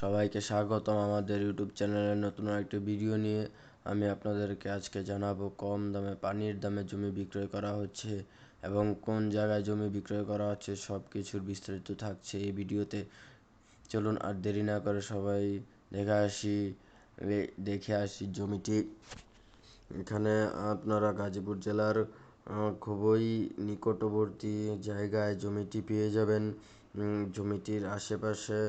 সবাইকে স্বাগতম আমাদের ইউটিউব চ্যানেলের নতুন একটি ভিডিও নিয়ে। আমি আপনাদেরকে আজকে জানাবো কম দামে পানির দামে জমি বিক্রয় করা হচ্ছে এবং কোন জায়গায় জমি বিক্রয় করা হচ্ছে সব কিছুর বিস্তারিত থাকছে এই ভিডিওতে। চলুন আর দেরি না করে সবাই দেখে আসি জমিটি। এখানে আপনারা গাজীপুর জেলার খুবই নিকটবর্তী জায়গায় জমিটি পেয়ে যাবেন। জমিটির আশেপাশে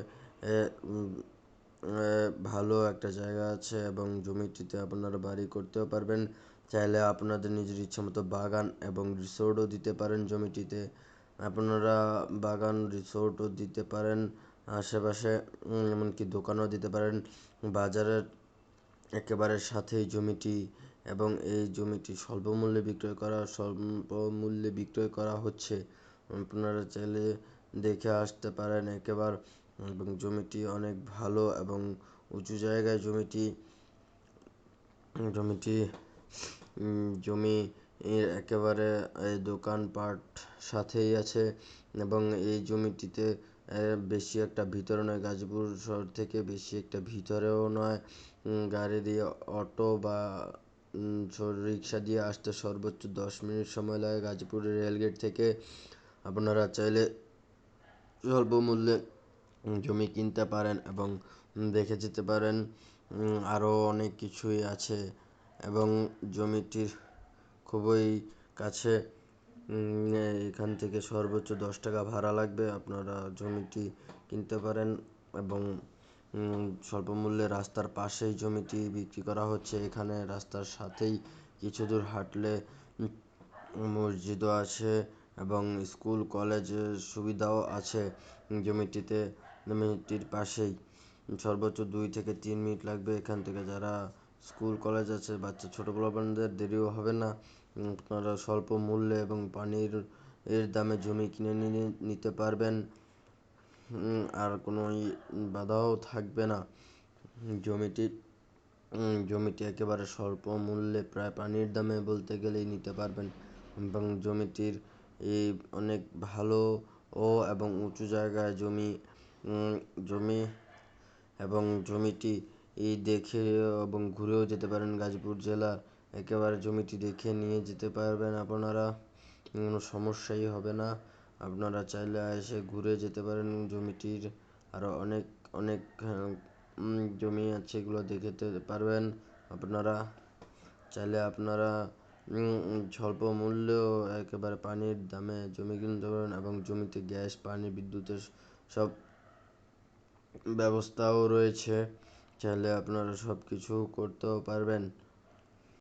ভালো একটা জায়গা আছে এবং জমিটিতে আপনারা বাড়ি করতেও পারবেন। চাইলে আপনাদের নিজের ইচ্ছা মতো বাগান এবং রিসোর্টও দিতে পারেন জমিটিতে। আপনারা বাগান রিসোর্টও দিতে পারেন, আশেপাশে এমনকি দোকানও দিতে পারেন। বাজারের একেবারে সাথেই জমিটি এবং এই জমিটি স্বল্প মূল্যে বিক্রয় করা হচ্ছে। আপনারা চাইলে দেখে আসতে পারেন একেবারে। এবং জমিটি অনেক ভালো এবং উঁচু জায়গায় জমি একেবারে দোকানপাট সাথেই আছে এবং এই জমিটিতে বেশি একটা ভিতরে নয়, গাজীপুর শহর থেকে বেশি একটা ভিতরেও নয়। গাড়ি দিয়ে, অটো বা রিক্সা দিয়ে আসতে সর্বোচ্চ 10 মিনিট সময় লাগে গাজীপুরের রেলগেট থেকে। আপনারা চাইলে স্বল্প মূল্যে জমি কিনতে পারেন এবং দেখে যেতে পারেন। আরও অনেক কিছুই আছে এবং জমিটির খুবই কাছে। এখান থেকে সর্বোচ্চ 10 টাকা ভাড়া লাগবে, আপনারা জমিটি কিনতে পারেন এবং স্বল্প মূল্যে রাস্তার পাশেই জমিটি বিক্রি করা হচ্ছে। এখানে রাস্তার সাথেই কিছু দূর হাঁটলে মসজিদও আছে এবং স্কুল কলেজের সুবিধাও আছে জমিটির পাশেই। সর্বোচ্চ 2 থেকে 3 মিনিট লাগবে এখান থেকে। যারা স্কুল কলেজ আছে, বাচ্চা ছোটো পোলাপানদের দেরিও হবে না। আপনারা স্বল্প মূল্যে এবং পানির দামে জমি কিনে নিতে পারবেন, আর কোনো বাধাও থাকবে না। জমিটি একেবারে স্বল্প মূল্যে প্রায় পানির দামে বলতে গেলেই নিতে পারবেন এবং জমিটির অনেক ভালো এবং উঁচু জায়গায় জমি এবং জমিটি দেখে এবং ঘুরেও যেতে পারেন। গাজীপুর জেলা একেবারে জমিটি দেখে নিয়ে যেতে পারবেন আপনারা, কোনো সমস্যাই হবে না। আপনারা চাইলে এসে ঘুরে যেতে পারেন। জমিটির আরও অনেক জমি আছে, এগুলো দেখে যেতে পারবেন আপনারা চাইলে। আপনারা স্বল্প মূল্যেও একেবারে পানির দামে জমি কিনতে পারেন এবং জমিতে গ্যাস, পানি, বিদ্যুতের সব ব্যবস্থাও রয়েছে। চাইলে আপনারা সব কিছু করতেও পারবেন।